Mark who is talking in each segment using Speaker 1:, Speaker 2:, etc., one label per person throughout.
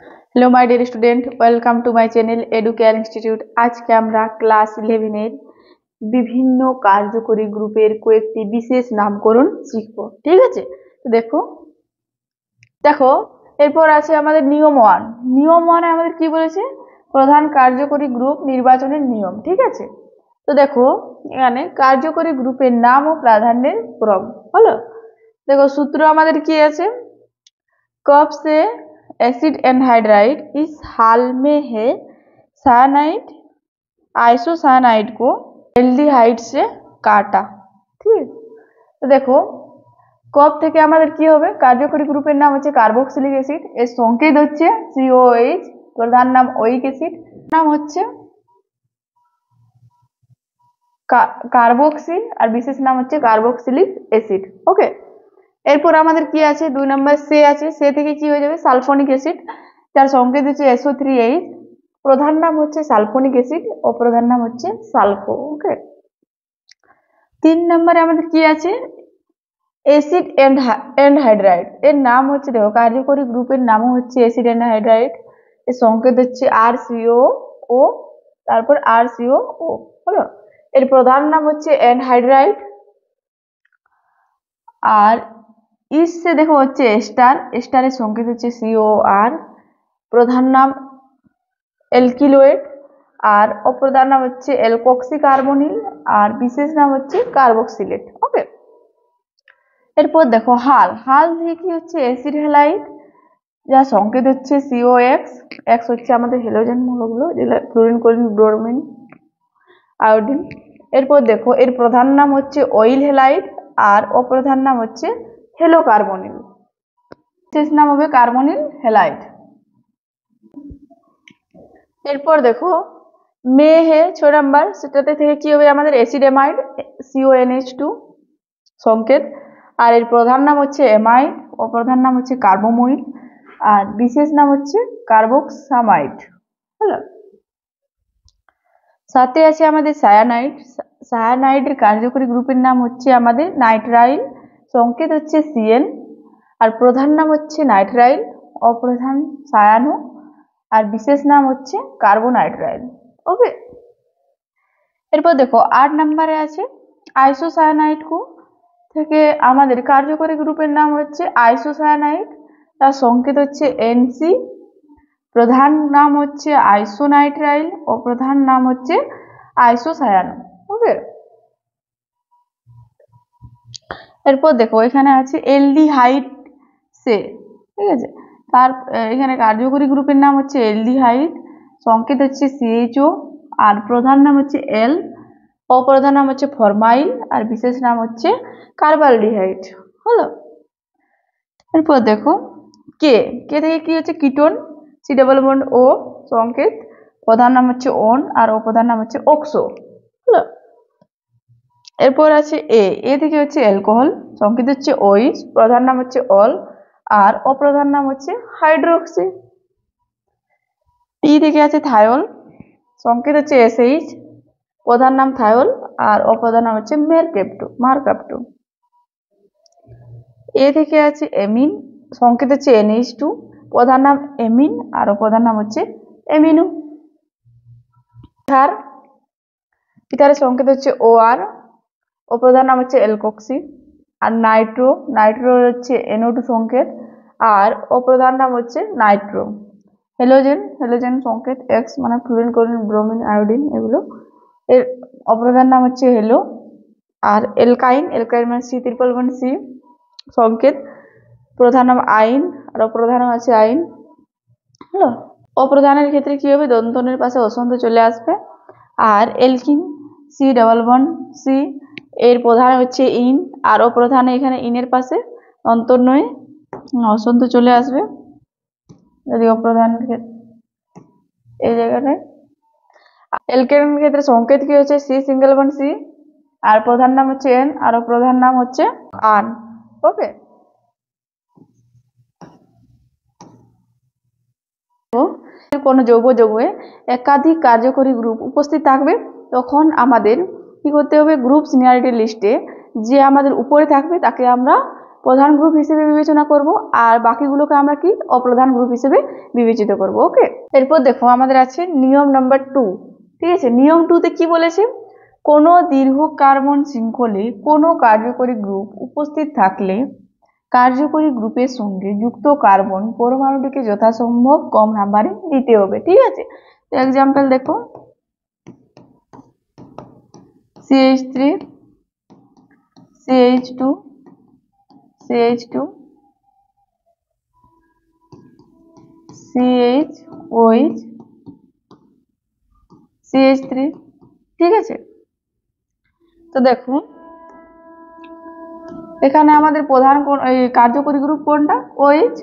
Speaker 1: Hello my dear student, welcome to my channel Educare institute. आज के আমরা class 11 এর বিভিন্ন কার্যকরী গ্রুপের কয়েকটি বিশেষ নামকরণ শিখব। ঠিক আছে, তো দেখো দেখো এরপর আছে আমাদের নিয়ম 1। নিয়ম 1 এ আমাদের কি বলেছে? প্রধান কার্যকরী গ্রুপ নির্বাচনের নিয়ম। ঠিক আছে, তো দেখো এখানে কার্যকরী গ্রুপের নাম ও প্রাধান্যের ক্রম হলো। দেখো সূত্র আমাদের কি আছে? कब से एसिड एनहाइड्राइड इस हाल में है साइनाइड आइसोसाइनाइड को एल्डिहाइड से काटा। ठीक है, तो देखो कब থেকে আমাদের কি হবে? কার্যকরী গ্রুপের নাম হচ্ছে কার্বক্সিলিক অ্যাসিড, এর সংকেত হচ্ছে COH, প্রধান নাম ওইক অ্যাসিড, নাম হচ্ছে কার্বক্সিল আর বিশেষ নাম হচ্ছে কার্বক্সিলিক অ্যাসিড। ওকে, এরপর আমাদের কি আছে? 2 নম্বর সে আছে, সে থেকে কি হয়ে যাবে? সালফোনিক অ্যাসিড, যার সংকেত হচ্ছে SO3H, প্রধান নাম হচ্ছে সালফোনিক অ্যাসিড ও প্রধান নাম হচ্ছে সালফো। ওকে, 3 নম্বরে আমাদের কি আছে? অ্যাসিড এনহাইড্রাইড, এর নাম হচ্ছে, দেখো কার্যকরী গ্রুপের নামও হচ্ছে অ্যাসিড এনহাইড্রাইড, এর সংকেত হচ্ছে RCOO, তারপর RCOO হলো। এর প্রধান নাম হচ্ছে এনহাইড্রাইড, আর ইসে দেখো হচ্ছে এস্টার, এস্টারের সংকেত হচ্ছে COR, প্রধান নাম অ্যালকিলোয়েড আর অপ্রধান নাম হচ্ছে অ্যালকক্সি কার্বনিল আর বিশেষ নাম হচ্ছে কার্বক্সিলেট। ওকে, এরপর দেখো হাল, হাল দিয়ে কি হচ্ছে? অ্যাসিড হ্যালাইড, যার সংকেত হচ্ছে COX, এক্স হচ্ছে আমাদের হ্যালোজেন মৌলগুলো, যেগুলো ফ্লোরিন, ক্লোরিন, ব্রোমিন, আয়োডিন। এরপর দেখো এর প্রধান নাম হচ্ছে অয়েল হ্যালাইড আর অপ্রধান নাম হচ্ছে হেলো কার্বনিল, বিশেষ নাম হবে কার্বনিল হ্যালাইড। এরপর দেখো মে হে 6 নাম্বার, সেটাতে থেকে কি হবে? আমাদের অ্যাসিডেমাইড, CONH2 সংকেত, আর এর প্রধান নাম হচ্ছে এমাইড, অপ্রধান নাম হচ্ছে কার্বোমোইল আর বিশেষ নাম হচ্ছে কার্বক্সামাইড হলো। সাথে আছে আমাদের সায়ানাইড, সায়ানাইডের কার্যকরী গ্রুপের নাম হচ্ছে আমাদের নাইট্রাইল, সংকেত হচ্ছে CN আর প্রধান নাম হচ্ছে নাইট্রাইল, অপ্রধান সায়ানো আর বিশেষ নাম হচ্ছে কার্বোনাইট্রাইল। ওকে, এরপর দেখো 8 নম্বরে আছে আইসোসায়ানাইড কো, থেকে আমাদের কার্যকরী গ্রুপের নাম হচ্ছে আইসোসায়ানাইড, তার সংকেত হচ্ছে NC, প্রধান নাম হচ্ছে আইসোনাইট্রাইল ও প্রধান নাম হচ্ছে আইসোসায়ানো। ওকে, এরপর দেখো এখানে আছে এলডিহাইড সে, ঠিক আছে, তার এখানে কার্যকরী গ্রুপের নাম হচ্ছে এলডিহাইড, সংকেত হচ্ছে CHO আর প্রধান নাম হচ্ছে L, অপ্রধান নাম হচ্ছে ফরমাইল আর বিশেষ নাম হচ্ছে কার্বালডিহাইড হলো। এরপর দেখো কে, কে থেকে কি হচ্ছে? Ketone, C double bond O, সংকেত প্রধান নাম হচ্ছে ON আর অপ্রধান নাম হচ্ছে অক্সো হলো। এরপর আছে এ থেকে হচ্ছে অ্যালকোহল, সংকেত হচ্ছে OH, প্রধান নাম হচ্ছে অল আর অপ্রধান নাম হচ্ছে হাইড্রোক্সি। টি থেকে আছে থায়োল, সংকেত হচ্ছে SH, প্রধান নাম থায়োল আর অপ্রধান নাম হচ্ছে মারকাপ্টো। এ থেকে আছে এমিন, সংকেত হচ্ছে NH2, প্রধান নাম এমিন আর অপ্রধান নাম হচ্ছে এমিনো। ইথারের সংকেত হচ্ছে OR, অপ্রধান নাম হচ্ছে অ্যালকক্সি আর নাইট্রো হচ্ছে NO2 সংকেত আর অপ্রধান নাম হচ্ছে নাইট্রো। হ্যালোজেন সংকেত X, মানে ফ্লোরিন, ক্লোরিন, ব্রোমিন, আয়োডিন এগুলো, এর অপ্রধান নাম হচ্ছে হেলো। আর এলকাইন মানে C ট্রিপল বন্ড C, সংকেত প্রধান নাম আইন আর অপ্রধান নাম আছে আইন হলো। অপ্রধানের ক্ষেত্রে কি হবে? দন্তনের পাশে অসন্ত চলে আসবে। আর alkene C double bond C, এর প্রধান হচ্ছে ইন আর অপ্রধানে এখানে ইনের পাশে দন্তনয়ে অসন্ত চলে আসবে যদি অপ্রধানের ক্ষেত্রে এই জায়গাটায়। অ্যালকেনের ক্ষেত্রে সংকেত কি হচ্ছে? C সিঙ্গেল বন্ড C আর প্রধান নাম হচ্ছে N আর প্রধান নাম হচ্ছে আন। ওকে, কোন যৌগ যৌগে একাধিক কার্যকরী গ্রুপ উপস্থিত থাকবে, তখন আমাদের কি করতে হবে? গ্রুপ সিনিয়রিটি লিস্টে যে আমাদের উপরে থাকবে তাকে আমরা প্রধান গ্রুপ হিসেবে বিবেচনা করব, আর বাকিগুলোকে আমরা কি অপ্রধান গ্রুপ হিসেবে বিবেচিত করব। ওকে, এরপর দেখো আমাদের আছে নিয়ম নাম্বার 2। ঠিক আছে, নিয়ম 2 তে কি বলেছে, কোনো দীর্ঘ কার্বন শৃঙ্খলে কোনো কার্যকরী গ্রুপ উপস্থিত থাকলে কার্যকরী গ্রুপের সঙ্গে যুক্ত কার্বন পরমাণুটিকে যথাসম্ভব কম নাম্বারে দিতে হবে। ঠিক আছে, তো এক্সাম্পল দেখো, CH3, CH2, CH2, CH, CH3। ঠিক আছে, তো দেখো এখানে আমাদের প্রধান কার্যকরী গ্রুপ কোনটা, OH।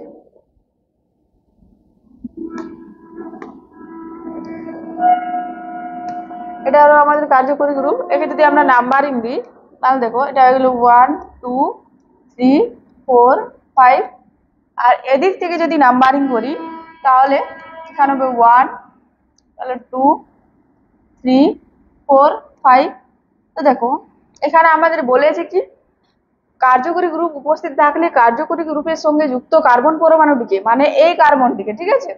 Speaker 1: এটা হলো আমাদের কার্যকরী গ্রুপ। একে যদি আমরা নাম্বারিং দিই তাহলে দেখো এটা হয়ে গেল 1 2 3 4 5, আর এদিক থেকে যদি নাম্বারিং করি তাহলে এখানে হবে 1, তাহলে 2 3 4 5। তো দেখো এখানে আমাদের বলেছে কি, কার্যকরী গ্রুপ উপস্থিত থাকলে কার্যকরী গ্রুপের সঙ্গে যুক্ত কার্বন পরমাণুটিকে, মানে এই কার্বনটিকে, ঠিক আছে,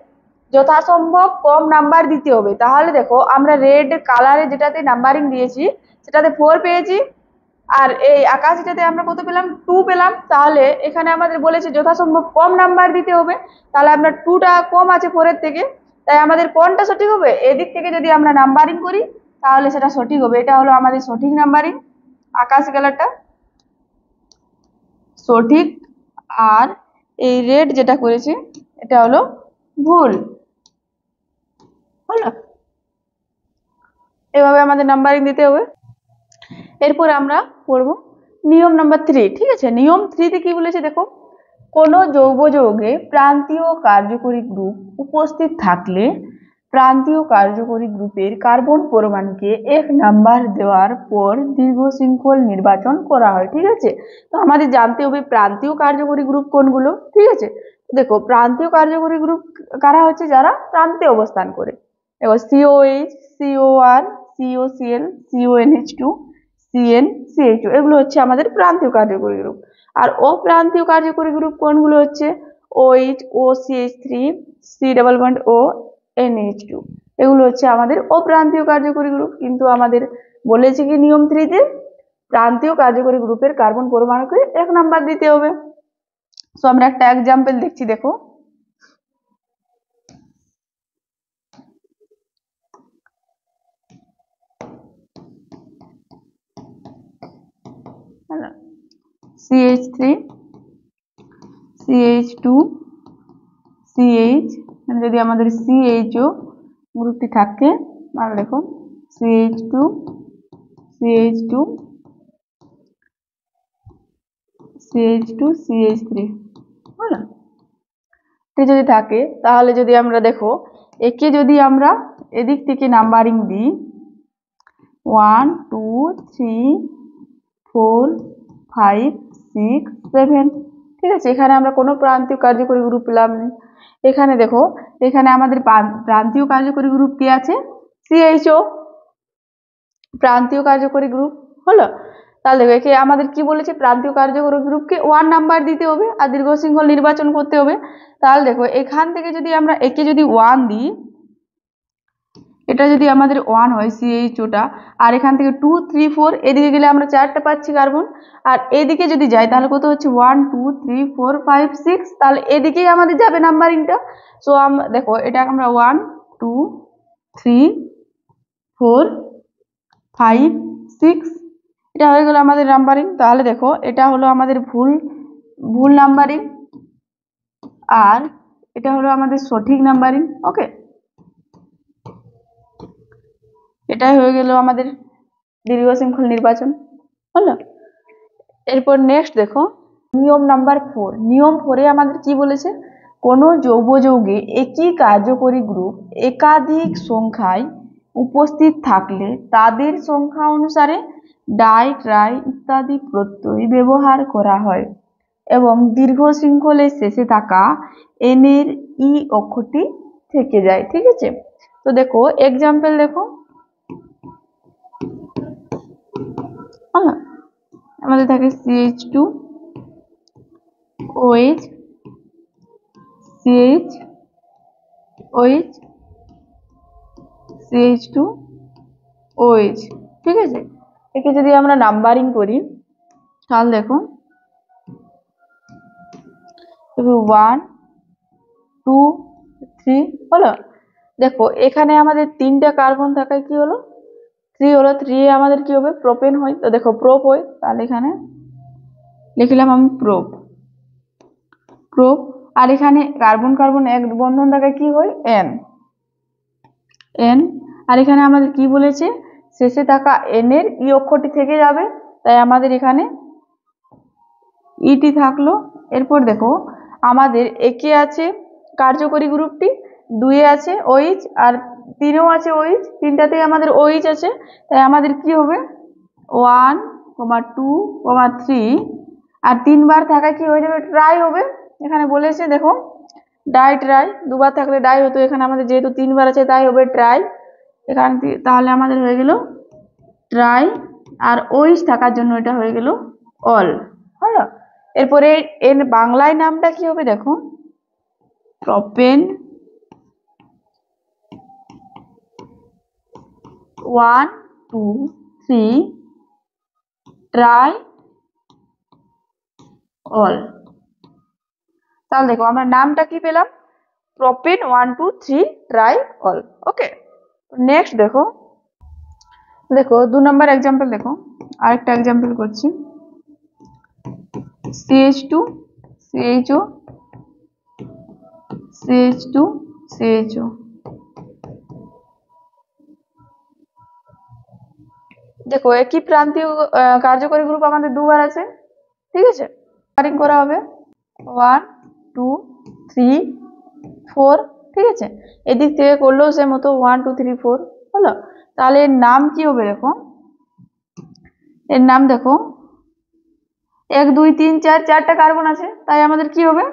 Speaker 1: যথাসম্ভব কম নাম্বার দিতে হবে। তাহলে দেখো আমরা রেড কালারে যেটাতে নাম্বারিং দিয়েছি সেটাতে 4 পেয়েছি, আর এই আকাশিটাতে আমরা কত পেলাম, 2 পেলাম। তাহলে এখানে আমাদের বলেছে যথাসম্ভব কম নাম্বার দিতে হবে, তাহলে আমরা 2টা কম আছে 4-এর থেকে, তাই আমাদের কোনটা সঠিক হবে, এদিক থেকে যদি আমরা নাম্বারিং করি তাহলে সেটা সঠিক হবে। এটা হলো আমাদের সঠিক নাম্বারিং, আকাশি কালারটা সঠিক, আর এই রেড যেটা করেছে এটা হলো ভুল। হলো, এভাবে আমাদের নাম্বারিং দিতে হবে। এরপর আমরা পড়ব নিয়ম নাম্বার 3। ঠিক আছে, নিয়ম 3 তে কি বলেছে দেখো, কোনো যৌগ যৌগে প্রান্তীয় কার্যকরী গ্রুপ উপস্থিত থাকলে প্রান্তীয় কার্যকরী গ্রুপের কার্বন পরমাণুকে 1 নাম্বার দেওয়ার পর দীর্ঘ শৃঙ্খল নির্বাচন করা হয়। ঠিক আছে, তো আমাদের জানতে হবে প্রান্তীয় কার্যকরী গ্রুপ কোনগুলো। ঠিক আছে, দেখো প্রান্তীয় কার্যকরী গ্রুপ কারা হচ্ছে, যারা প্রান্তে অবস্থান করে। দেখো COH, COR, COCl, CONH2, CN, CH2, এগুলো হচ্ছে আমাদের প্রান্তীয় কার্যকরী গ্রুপ। আর অপ্রান্তীয় কার্যকরী গ্রুপ কোনগুলো হচ্ছে OH, OCH3, C++O, NH2, এগুলো হচ্ছে আমাদের অপ্রান্তীয় কার্যকরী গ্রুপ। কিন্তু আমাদের বলেছে কি নিয়ম 3 তে, প্রান্তীয় কার্যকরী গ্রুপের কার্বন পরমাণুকে 1 নাম্বার দিতে হবে। তো আমরা একটা এক্সাম্পল দেখছি, দেখো CH3, CH2, CH, যদি আমাদের CHO গ্রুপটি থাকে তাহলে দেখো CH2, CH2, CH2, CH3, হলো, এটা যদি থাকে তাহলে যদি আমরা দেখো একে যদি আমরা এদিক থেকে নাম্বারিং দিই 1 2 3 4 5 6 7, ঠিক আছে, এখানে আমরা কোনো প্রান্তীয় কার্যকরী গ্রুপ পেলাম না। এখানে দেখো এখানে আমাদের প্রান্তীয় কার্যকরী গ্রুপ কি আছে, CHO, প্রান্তীয় কার্যকরী গ্রুপ। হলো, তাহলে দেখো একে আমাদের কি বলেছে, প্রান্তীয় কার্যকরী গ্রুপকে 1 নাম্বার দিতে হবে আর দীর্ঘ শৃঙ্খল নির্বাচন করতে হবে। তাহলে দেখো এখান থেকে যদি আমরা একে যদি 1 দিই, এটা যদি আমাদের 1 হয় CHOটা, আর এখান থেকে 2 3 4 এদিকে গেলে আমরা 4টা পাচ্ছি কার্বন, আর এদিকে যদি যাই তাহলে কত হচ্ছে 1 2 3 4 5 6, তাহলে এদিকেই আমাদের যাবে নাম্বারিংটা। সো দেখো এটা আমরা 1 2 3 4 5 6, এটা হয়ে গেল আমাদের নাম্বারিং। তাহলে দেখো এটা হলো আমাদের ভুল নাম্বারিং, আর এটা হলো আমাদের সঠিক নাম্বারিং। ওকে, এটাই হয়ে গেল আমাদের দীর্ঘ শৃঙ্খল নির্বাচন। হলো, এরপর নেক্সট দেখো নিয়ম নাম্বার 4। নিয়ম 4-এ আমাদের কি বলেছে, কোনো যৌগ যৌগে একই কার্যকরী গ্রুপ একাধিক সংখ্যায় উপস্থিত থাকলে তাদের সংখ্যা অনুসারে ডাই ট্রাই ইত্যাদি প্রত্যয় ব্যবহার করা হয় এবং দীর্ঘ শৃঙ্খলের শেষে থাকা N এর E অক্ষরটি থেকে যায়। ঠিক আছে, তো দেখো এক্সাম্পল দেখো, আমাদের থাকে CH2, OH CH OH CH2 OH, ঠিক আছে। একে যদি আমরা নাম্বারিং করি তাহলে দেখো 1 2 3 হলো। দেখো এখানে আমাদের 3টা কার্বন থাকায় কি হলো 3 হলো, 3 আমাদের কি হবে প্রোপেন হয়, তো দেখো প্রোপ হয়, তাহলে এখানে লিখলাম আমি প্রোপ। আর এখানে কার্বন কার্বন এক বন্ধন থাকায় কি হয় N। আর এখানে আমাদের কি বলেছে শেষে থাকা N এর ই অক্ষরটি থেকে যাবে, তাই আমাদের এখানে ইটি থাকলো। এরপর দেখো আমাদের একে আছে কার্যকরী গ্রুপটি, 2 আছে OH আর 3 আছে OH, তিনটাতেই আমাদের OH আছে, তাই আমাদের কি হবে 1, 2, 3 আর 3বার থাকায় কি হয়ে যাবে ট্রাই হবে। এখানে বলেছে দেখো ডাই ট্রাই, 2বার থাকলে ডাই হতো, এখানে আমাদের যেহেতু 3বার আছে তাই হবে ট্রাই। এখানে তাহলে আমাদের হয়ে গেল ট্রাই, আর OH থাকার জন্য এটা হয়ে গেল অল, হলো। এরপরে এর বাংলায় নামটা কি হবে দেখো প্রোপেন 1 2 3 ট্রাই অল। তাহলে দেখো আমরা নামটা কি পেলাম প্রোপেন 1 2 3 ট্রাই অল। ওকে, নেক্সট দেখো 2 নম্বর এক্সাম্পল দেখো, আরেকটা এক্সাম্পল করছি CH2 CHO CH2 CHO। দেখো একই প্রান্তীয় কার্যকরী গ্রুপ আমাদের 2বার আছে, ঠিক আছে, নাম্বারিং করা হবে 1 2 3 4, ঠিক আছে। এদিক থেকে করলেও সে মতো 1 2 3 4 হলো। তাহলে এর নাম কি হবে দেখো, এর নাম দেখো 1 2 3 4 4টা কার্বন আছে, তাই আমাদের কি হবে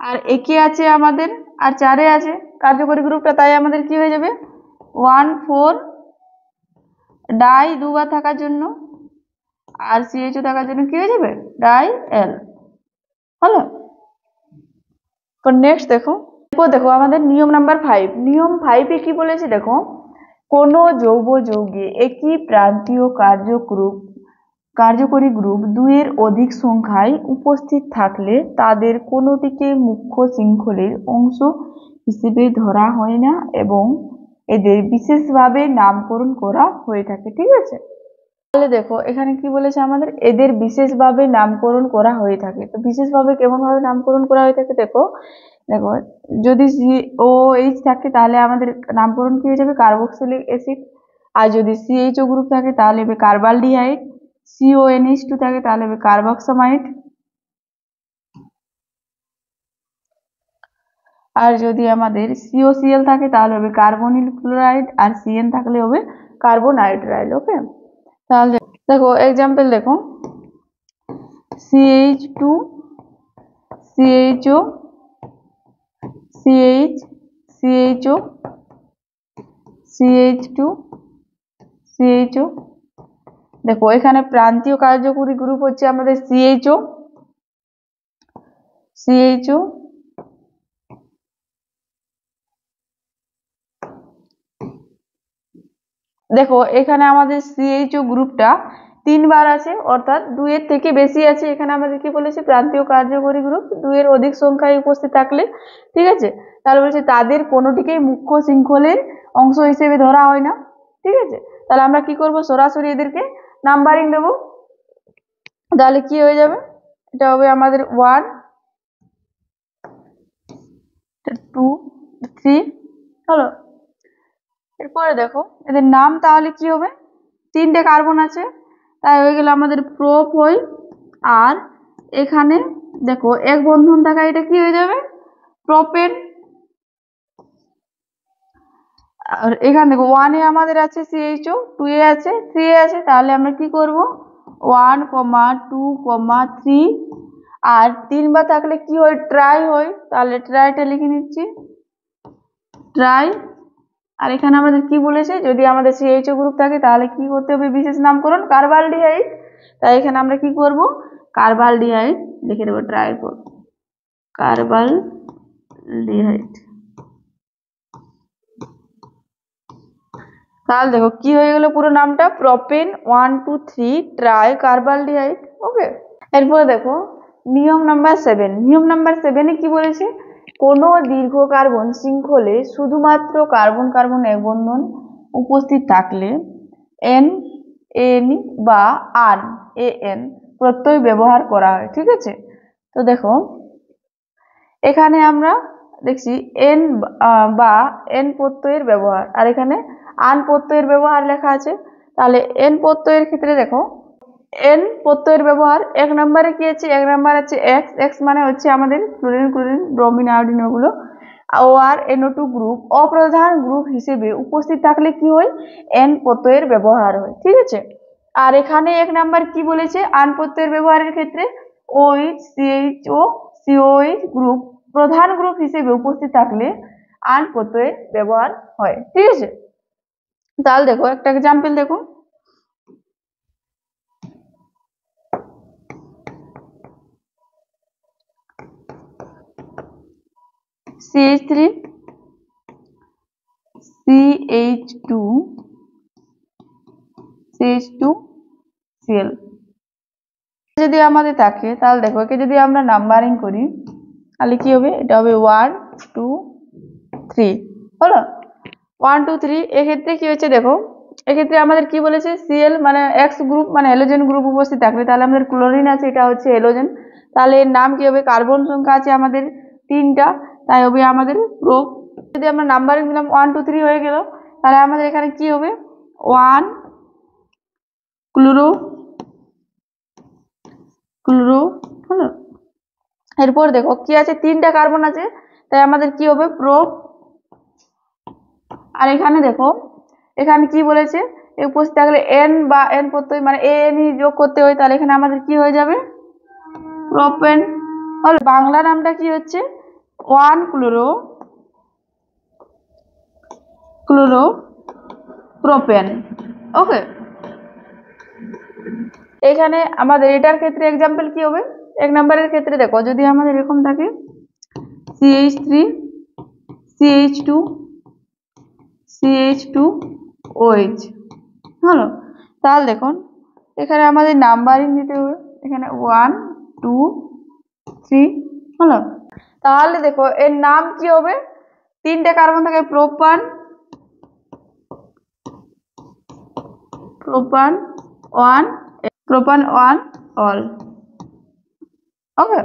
Speaker 1: আর একে আছে আমাদের আর 4 আছে কার্যকরী গ্রুপটা, তাই আমাদের কি হয়ে যাবে 1 4 ডাই 2বার থাকার জন্য আর CHO থাকার জন্য কি হয়ে যাবে ডাই এল, হলো। তো নেক্সট দেখো, এরপর দেখো আমাদের নিয়ম নাম্বার 5। নিয়ম 5 এ কি বলেছে দেখো কোন যৌগ যৌগে একই প্রান্তীয় কার্যকরী গ্রুপ 2 এর অধিক সংখ্যায় উপস্থিত থাকলে তাদের কোনোটিকে মুখ্য শৃঙ্খলের অংশ হিসেবে ধরা হয় না এবং এদের বিশেষভাবে নামকরণ করা হয়ে থাকে, ঠিক আছে। তাহলে দেখো এখানে কি বলেছে আমাদের এদের বিশেষভাবে নামকরণ করা হয়ে থাকে। তো বিশেষভাবে কেমন ভাবে নামকরণ করা হয়ে থাকে দেখো দেখো যদি COH থাকে তাহলে আমাদের নামকরণ কি হয়ে যাবে কার্বক্সিলিক অ্যাসিড, আর যদি CHO গ্রুপ থাকে তাহলে হবে কার্বালডিহাইড, CONH2 থাকে তাহলে হবে কার্বক্সামাইড, আর যদি আমাদের COCl থাকে তাহলে হবে কার্বনিল ক্লোরাইড, আর CN থাকলে হবে কার্বোনাইট্রাইল। ওকে, তাহলে দেখো এক্সাম্পল দেখো CH2 CHO CH CHO CH2 CHO। দেখো এখানে প্রান্তীয় কার্যকরী গ্রুপ হচ্ছে আমাদের CHO CHO দেখো এখানে আমাদের CHO গ্রুপটা 3বার আছে, অর্থাৎ 2 এর থেকে বেশি আছে। এখানে আমাদের কি বলেছে প্রান্তীয় কার্যকরী গ্রুপ 2 এর অধিক সংখ্যায় উপস্থিত থাকলে, ঠিক আছে, তাহলে বলেছে তাদের কোনোটিকেই মুখ্য শৃঙ্খলের অংশ হিসেবে ধরা হয় না, ঠিক আছে। তাহলে আমরা কি করব সরাসরি এদেরকে নাম্বারিং দেব, তাহলে কি হয়ে যাবে এটা হবে আমাদের 1 2 3 হলো। এরপরে দেখো এদের নাম তাহলে কি হবে 3টে কার্বন আছে তাই হয়ে গেল আমাদের প্রোপ হয়, আর এখানে দেখো এক বন্ধন থাকা এটা কি হয়ে যাবে প্রোপেন, আর এখানে দেখো 1 এ আমাদের আছে CHO, 2 এ আছে 3 এ আছে, তাহলে আমরা কি করব 1 2 3 আর 3বার থাকলে কি হয় ট্রাই হয়, তাহলে ট্রাইটা লিখে নিচ্ছি ট্রাই। আর এখানে আমাদের কি বলেছে যদি আমাদের CHO গ্রুপ থাকে তাহলে কি করতে হবে বিশেষ নামকরণ কার্বালডিহাইড, তাই এখানে আমরা কি করব, কার্বালডিহাইড লিখে দেবো, ট্রাইপো কার্বালডিহাইড। তাহলে দেখো কি হয়ে গেল পুরো নামটা, প্রোপেন 1,2,3 ট্রাই কার্বালডিহাইড। ওকে, এরপরে দেখো নিয়ম নাম্বার 7। নিয়ম নাম্বার 7-এ কি বলেছে, কোনো দীর্ঘ কার্বন শৃঙ্খলে শুধুমাত্র কার্বন কার্বন এক বন্ধন উপস্থিত থাকলে এন এন বা আন এন প্রত্যয় ব্যবহার করা হয়। ঠিক আছে, তো দেখো এখানে আমরা দেখছি এন বা এন প্রত্যয়ের ব্যবহার, আর এখানে আন প্রত্যয়ের ব্যবহার লেখা আছে। তাহলে এন প্রত্যয়ের ক্ষেত্রে দেখো এন প্রত্যয়ের ব্যবহার, এক নম্বরে কি আছে, এক নম্বর আছে এক্স। এক্স মানে হচ্ছে আমাদের ক্লোরিন ক্লোরিন ব্রোমিন আয়োডিন ওগুলো। OR NO2 গ্রুপ অপ্রধান গ্রুপ হিসেবে উপস্থিত থাকলে কি হয়, এন প্রত্যয়ের ব্যবহার হয়। ঠিক আছে, আর এখানে এক নাম্বার কি বলেছে, আন প্রত্যয়ের ব্যবহারের ক্ষেত্রে OH CHO COH গ্রুপ প্রধান গ্রুপ হিসেবে উপস্থিত থাকলে আন প্রত্যয়ের ব্যবহার হয়। ঠিক আছে, তাহলে দেখো একটা এক্সাম্পল দেখো, CH3 CH2 CH2 Cl যদি আমাদের থাকে, তাহলে দেখো একে যদি আমরা নাম্বারিং করি তাহলে কি হবে, এটা হবে 1 2 3 হলো 1 2 3। এক্ষেত্রে কি হচ্ছে দেখো, এক্ষেত্রে আমাদের কি বলেছে, Cl মানে এক্স গ্রুপ মানে হ্যালোজেন গ্রুপ উপস্থিত থাকলে, তাহলে আমাদের ক্লোরিন আছে, এটা হচ্ছে হ্যালোজেন, তাহলে এর নাম কি হবে, কার্বন সংখ্যা আছে আমাদের 3টা, তাই হবে আমাদের প্রোপ। যদি আমরা নাম্বারিং দিলাম 1 2 3 হয়ে গেল, তাহলে আমাদের এখানে কি হবে 1 ক্লোরো ক্লোরো হলো। এরপর দেখো কি আছে, 3টা কার্বন আছে, তাই আমাদের কি হবে প্রোপ। আর এখানে দেখো এখানে কি বলেছে, উপস্থিত থাকলে এন বা এন প্রত্যয় মানে এন যোগ করতে হয়, তাহলে এখানে আমাদের কি হয়ে যাবে প্রোপেন হলো। বাংলা নামটা কি হচ্ছে 1 ক্লোরো ক্লোরো প্রোপেন। ওকে, এখানে আমাদের এটার ক্ষেত্রে এক্সাম্পল কি হবে, এক নম্বরের ক্ষেত্রে দেখো যদি আমাদের এরকম থাকে CH3 CH2 CH2OH হলো, তাহলে দেখুন এখানে আমাদের নাম্বারিং দিতে হবে, এখানে 1 2 3 হলো। তাহলে দেখো এর নাম কি হবে, 3টে কার্বন থাকে প্রোপান প্রোপান 1 অল। ওকে,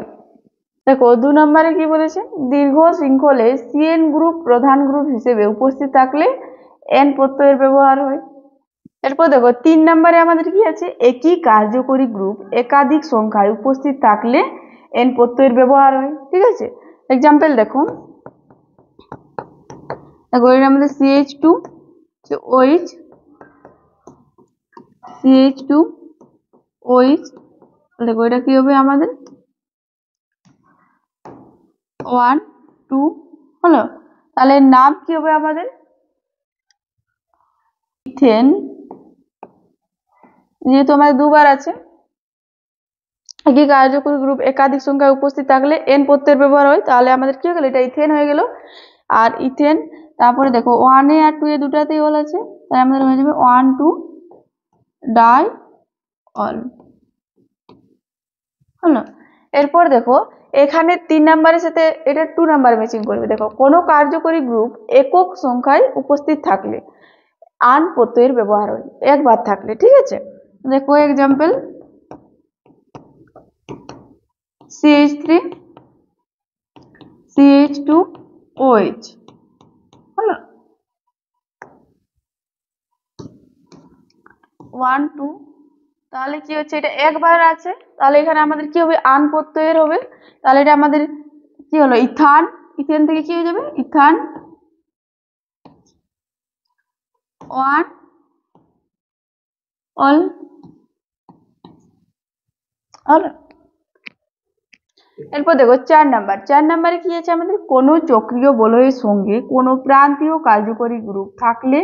Speaker 1: দেখো 2 নম্বরে কি বলেছে, দীর্ঘ শৃঙ্খলে CN গ্রুপ প্রধান গ্রুপ হিসেবে উপস্থিত থাকলে এন প্রত্যয়ের ব্যবহার হয়। এরপর দেখো 3 নম্বরে আমাদের কি আছে, একই কার্যকরী গ্রুপ একাধিক সংখ্যায় উপস্থিত থাকলে এন প্রত্যয়ের ব্যবহার হয়। ঠিক আছে, এক্সাম্পল দেখো এর আমাদের CH2OH দেখো এটা কি হবে আমাদের 1 2 হলো, তাহলে নাম কি হবে আমাদের ইথেন, যেহেতু আমাদের দুবার আছে, একই কার্যকরী গ্রুপ একাধিক সংখ্যায় উপস্থিত থাকলে এন প্রত্যয়ের ব্যবহার হয়, তাহলে আমাদের কি হয়ে গেল, এটা ইথেন হয়ে গেল। আর ইথেন তারপরে দেখো 1 আর 2 দুটাতেই অল আছে, তাই আমাদের হয়ে যাবে 1 2 ডাই অল হলো। এরপর দেখো এখানে 3 নম্বরের সাথে এটা 2 নাম্বার ম্যাচিং করবে। দেখো কোনো কার্যকরী গ্রুপ একক সংখ্যায় উপস্থিত থাকলে আন প্রত্যয়ের ব্যবহার হয় একবার থাকলে। ঠিক আছে, দেখো এক্সাম্পল CH3 CH2OH হলো 1 2, তাহলে কি হচ্ছে এটা একবার আছে, তাহলে এখানে আমাদের কি হবে আন প্রত্যয়ের হবে, তাহলে এটা আমাদের কি হলো ইথান। ইথেন থেকে কি হয়ে যাবে ইথান 1 অল। এরপর দেখো 4 নাম্বার। 4 নাম্বারে কি আছে আমাদের, কোনো চক্রীয় বলয়ের সঙ্গে কোনো প্রান্তীয় কার্যকরী গ্রুপ থাকলে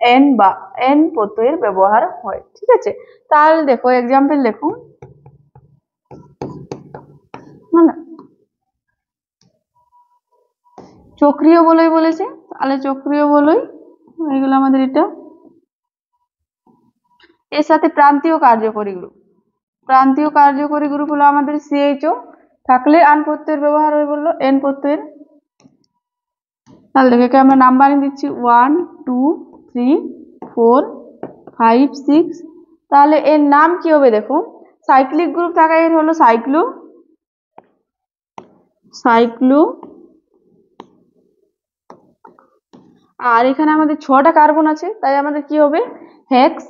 Speaker 1: এন বা এন প্রত্যয়ের ব্যবহার হয়। ঠিক আছে, তাহলে দেখো এক্সাম্পল দেখো, চক্রীয় বলয় বলেছে, তাহলে চক্রীয় বলয় হয়ে গেল আমাদের এটা। এর সাথে প্রান্তীয় কার্যকরী গ্রুপ, প্রান্তীয় কার্যকরী গ্রুপ হলো আমাদের সিএইচও, থাকলে আন প্রত্যয়ের ব্যবহার হয়ে বললো এন প্রত্যয়ের। তাহলে দেখে আমরা নাম্বারিং দিচ্ছি 1 2 3 4 5 6। তাহলে এর নাম কি হবে দেখো, সাইক্লিক গ্রুপ থাকা এর হলো সাইক্লো, সাইক্লো। আর এখানে আমাদের 6টা কার্বন আছে, তাই আমাদের কি হবে, হেক্স।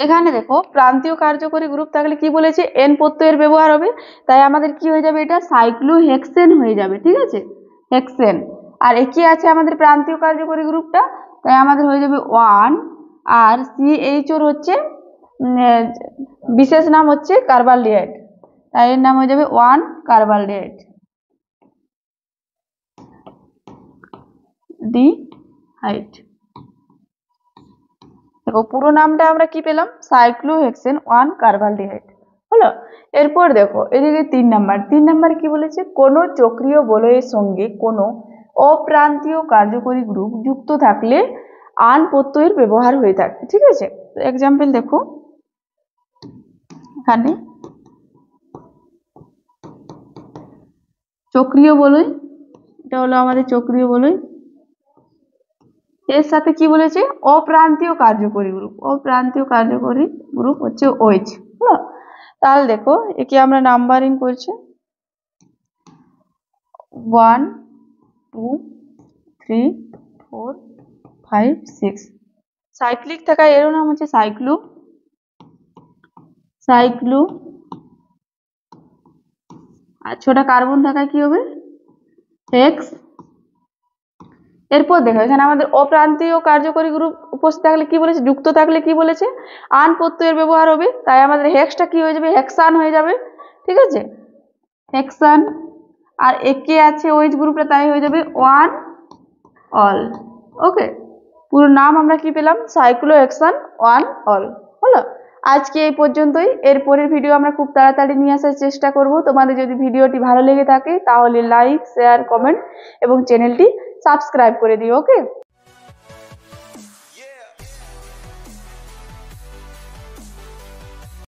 Speaker 1: এখানে দেখো প্রান্তীয় কার্যকরী গ্রুপ থাকলে কি বলেছে, এন প্রত্যয়ের ব্যবহার হবে, তাই আমাদের কি হয়ে যাবে, এটা সাইক্লোহেক্সেন হয়ে যাবে। ঠিক আছে, হেক্সেন। আর একই আছে আমাদের প্রান্তীয় কার্যকরী গ্রুপটা, তাই আমাদের হয়ে যাবে 1। আর সিএইচ ওর হচ্ছে বিশেষ নাম হচ্ছে কার্বালডিহাইড, তাই এর নাম হয়ে যাবে 1 কার্বালডিহাইড ডিহাইড। দেখো পুরো নামটা আমরা কি পেলাম, সাইক্লোহেক্সেন 1 কার্বালডিহাইড হলো। এরপর দেখো এদিকে 3 নাম্বার। 3 নাম্বার কি বলেছে, কোনো চক্রীয় বলয়ের সঙ্গে কোনো অপ্রান্তীয় কার্যকরী গ্রুপ যুক্ত থাকলে আন প্রত্যয়ের ব্যবহার হয়ে থাকে। ঠিক আছে, এক্সাম্পল দেখো এখানে চক্রীয় বলয়, এটা হলো আমাদের চক্রীয় বলয়, এর সাথে কি বলেছে, অপ্রান্তীয় কার্যকরী গ্রুপ, অপ্রান্তীয় কার্যকরী গ্রুপ হচ্ছে OH। হ্যাঁ, তাহলে দেখো একে আমরা নাম্বারিং করছি 1 2 3 4 5 6। সাইক্লিক থাকা এর নাম হচ্ছে সাইক্লো, সাইক্লো। আর 6টা কার্বন থাকায় কি হবে, হেক্স। এরপর দেখো এখানে আমাদের অপ্রান্তীয় কার্যকরী গ্রুপ উপস্থিত থাকলে কি বলেছে, যুক্ত থাকলে কি বলেছে, আন প্রত্যয়ের ব্যবহার হবে, তাই আমাদের হেক্সটা কি হয়ে যাবে, হেক্সান হয়ে যাবে। ঠিক আছে, হেক্সান। আর একে আছে ওইচ গ্রুপটা, তাই হয়ে যাবে 1 অল। ওকে, পুরো নাম আমরা কি পেলাম, সাইক্লোহেক্সান 1 অল হলো। আজকে এই পর্যন্তই, এর পরের ভিডিও আমরা খুব তাড়াতাড়ি নিয়ে আসার চেষ্টা করব। তোমাদের যদি ভিডিওটি ভালো লেগে থাকে তাহলে লাইক শেয়ার কমেন্ট এবং চ্যানেলটি সাবস্ক্রাইব করে দিও। ওকে।